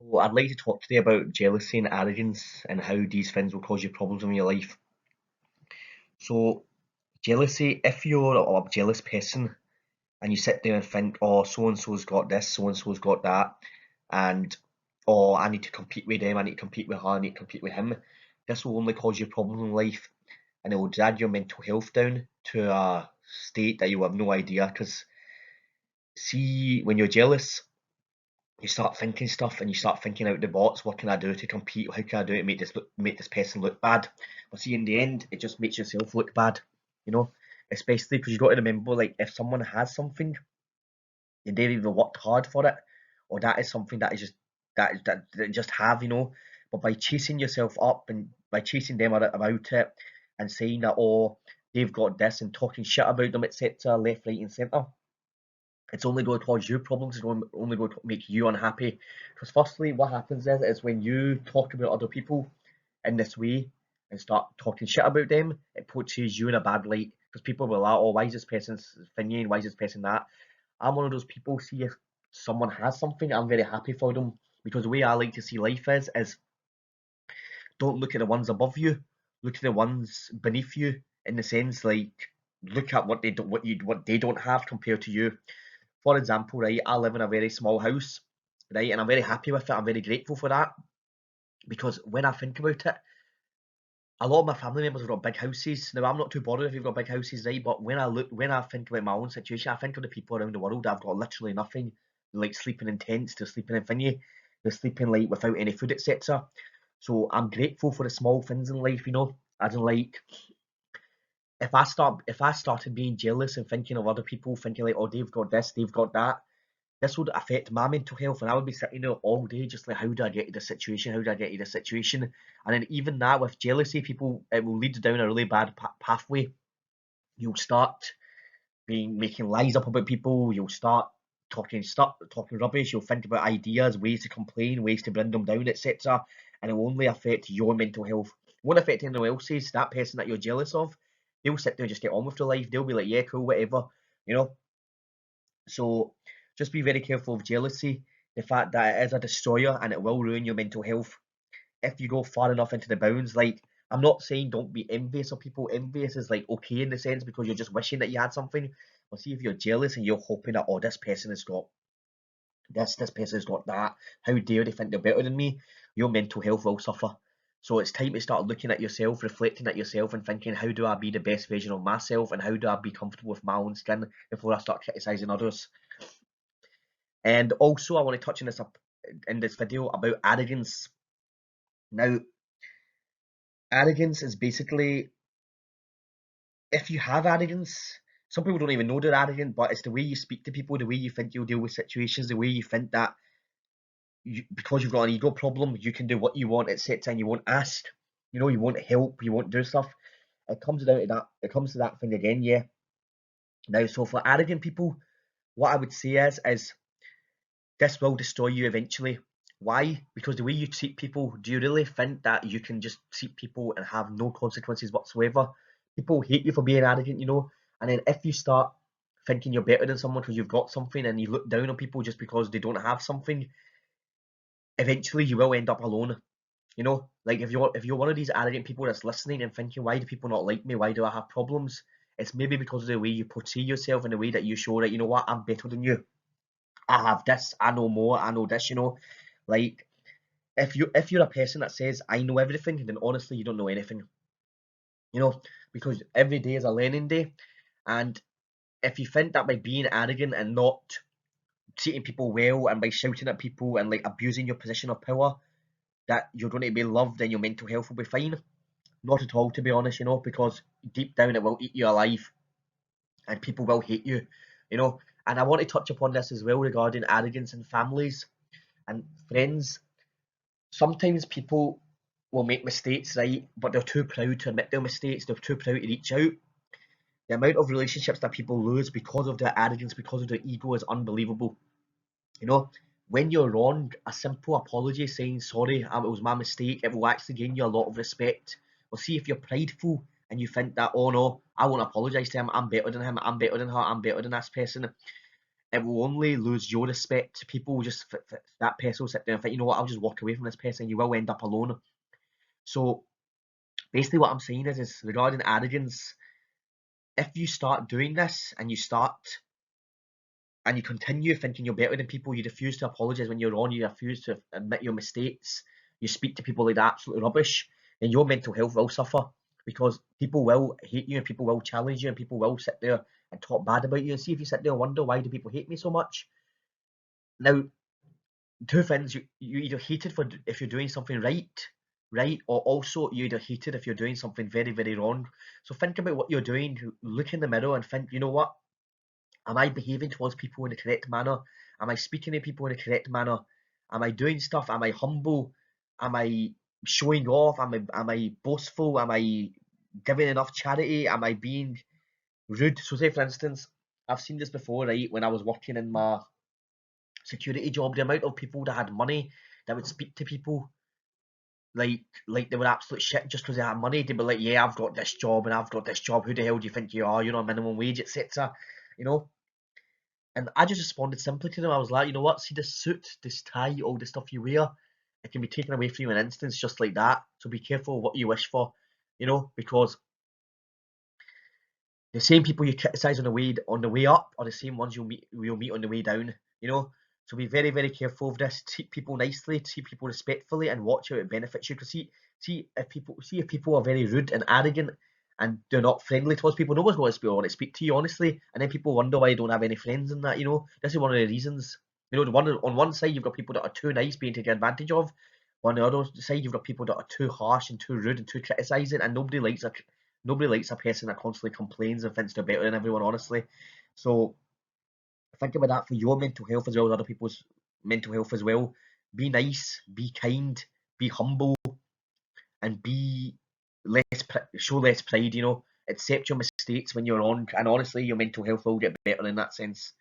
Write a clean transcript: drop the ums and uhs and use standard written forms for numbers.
Well, I'd like to talk today about jealousy and arrogance and how these things will cause you problems in your life. So, jealousy, if you're a jealous person and you sit there and think, oh, so and so's got this, so and so's got that, and oh, I need to compete with them, I need to compete with her, I need to compete with him, this will only cause you problems in life and it will drag your mental health down to a state that you have no idea. Because, see, when you're jealous, you start thinking stuff and you start thinking out the box. What can I do to compete? How can I do it to make this person look bad? But see, in the end, it just makes yourself look bad, you know. Especially because you got to remember, like, if someone has something, and they've either worked hard for it, or that is something that is just that they just have, you know. But by chasing yourself up and by chasing them about it and saying that, oh, they've got this and talking shit about them, etc., left, right, and centre, it's only going to cause you problems. It's only going to make you unhappy. Because firstly, what happens is when you talk about other people in this way and start talking shit about them, it portrays you in a bad light. Because people will like, oh, why is this person thingy and why is this person that? I'm one of those people. See, if someone has something, I'm very happy for them. Because the way I like to see life is don't look at the ones above you, look at the ones beneath you. In the sense, like, look at what what they don't have compared to you. For example, right, I live in a very small house, right, and I'm very happy with it. I'm very grateful for that because when I think about it, a lot of my family members have got big houses. Now, I'm not too bothered if you've got big houses, right? But when I think about my own situation, I think of the people around the world that have got literally nothing, like sleeping in tents, they're sleeping in thingy, they're sleeping like without any food, etc. So I'm grateful for the small things in life, you know. As in, like, if I started being jealous and thinking of other people, thinking like, oh, they've got this, they've got that, this would affect my mental health, and I would be sitting there all day just like, how do I get to this situation? How do I get to this situation? And then even that with jealousy, people, it will lead down a really bad pathway. You'll start being making lies up about people. You'll start talking stuff, talking rubbish. You'll think about ideas, ways to complain, ways to bring them down, etc. And it will only affect your mental health. It won't affect anyone else's. That person that you're jealous of, they'll sit there and just get on with their life. They'll be like, yeah, cool, whatever, you know. So just be very careful of jealousy, the fact that it is a destroyer and it will ruin your mental health if you go far enough into the bounds. Like, I'm not saying don't be envious of people. Envious is like okay in the sense because you're just wishing that you had something. But see, if you're jealous and you're hoping that, oh, this person has got this person's got that, how dare they think they're better than me, your mental health will suffer. So it's time to start looking at yourself, reflecting at yourself, and thinking, how do I be the best version of myself, and how do I be comfortable with my own skin before I start criticizing others. And also, I want to touch on this up in this video about arrogance. Now, arrogance is basically, if you have arrogance, some people don't even know they're arrogant, but it's the way you speak to people, the way you think you'll deal with situations, the way you think that because you've got an ego problem, you can do what you want, etc., and you won't ask, you know, you won't help, you won't do stuff. It comes down to that. It comes to that thing again, yeah. Now, so for arrogant people, what I would say is this will destroy you eventually. Why? Because the way you treat people, do you really think that you can just treat people and have no consequences whatsoever? People hate you for being arrogant, you know. And then if you start thinking you're better than someone because you've got something and you look down on people just because they don't have something, eventually you will end up alone. You know, like if you're one of these arrogant people that's listening and thinking, why do people not like me? Why do I have problems? It's maybe because of the way you portray yourself and the way that you show that, you know what, I'm better than you. I have this, I know more, I know this, you know. Like, if you're a person that says I know everything, then honestly you don't know anything. You know, because every day is a learning day, and if you think that by being arrogant and not treating people well and by shouting at people and like abusing your position of power, that you're going to be loved and your mental health will be fine. Not at all, to be honest, you know, because deep down it will eat you alive and people will hate you, you know. And I want to touch upon this as well regarding arrogance in families and friends. Sometimes people will make mistakes, right? But they're too proud to admit their mistakes. They're too proud to reach out. The amount of relationships that people lose because of their arrogance, because of their ego, is unbelievable. You know, when you're wrong, a simple apology saying sorry, it was my mistake, it will actually gain you a lot of respect. Well, see, if you're prideful and you think that, oh no, I won't apologise to him, I'm better than him, I'm better than her, I'm better than this person, it will only lose your respect. People will just, that person will sit there and think, you know what, I'll just walk away from this person. You will end up alone. So basically what I'm saying is regarding arrogance, if you start doing this and you continue thinking you're better than people, you refuse to apologize when you're wrong, you refuse to admit your mistakes, you speak to people like that absolutely rubbish, then your mental health will suffer, because people will hate you and people will challenge you and people will sit there and talk bad about you. And see, if you sit there and wonder, why do people hate me so much? Now, two things: you either hated for if you're doing something right, or also you either hated if you're doing something very, very wrong. So think about what you're doing, look in the mirror and think, you know what, am I behaving towards people in the correct manner? Am I speaking to people in the correct manner? Am I doing stuff? Am I humble? Am I showing off? Am I boastful? Am I giving enough charity? Am I being rude? So say for instance, I've seen this before, right? When I was working in my security job, the amount of people that had money that would speak to people like they were absolute shit just because they had money. They'd be like, yeah, I've got this job and I've got this job. Who the hell do you think you are? You're on minimum wage, etc. You know? And I just responded simply to them. I was like, you know what? See this suit, this tie, all the stuff you wear, it can be taken away from you in an instance just like that. So be careful what you wish for, because the same people you criticize on the way up are the same ones you'll meet on the way down. You know, so be very, very careful of this. Treat people nicely, treat people respectfully, and watch how it benefits you. Because see if people are very rude and arrogant and they're not friendly towards people, no one's going to speak to you honestly. And then people wonder why you don't have any friends and that. This is one of the reasons. On one side you've got people that are too nice, being taken advantage of. On the other side, you've got people that are too harsh and too rude and too criticizing, and nobody likes a person that constantly complains and thinks they're better than everyone, honestly. So think about that for your mental health as well as other people's mental health as well. Be nice, be kind, be humble, and show less pride. Accept your mistakes when you're on, and honestly, your mental health will get better in that sense.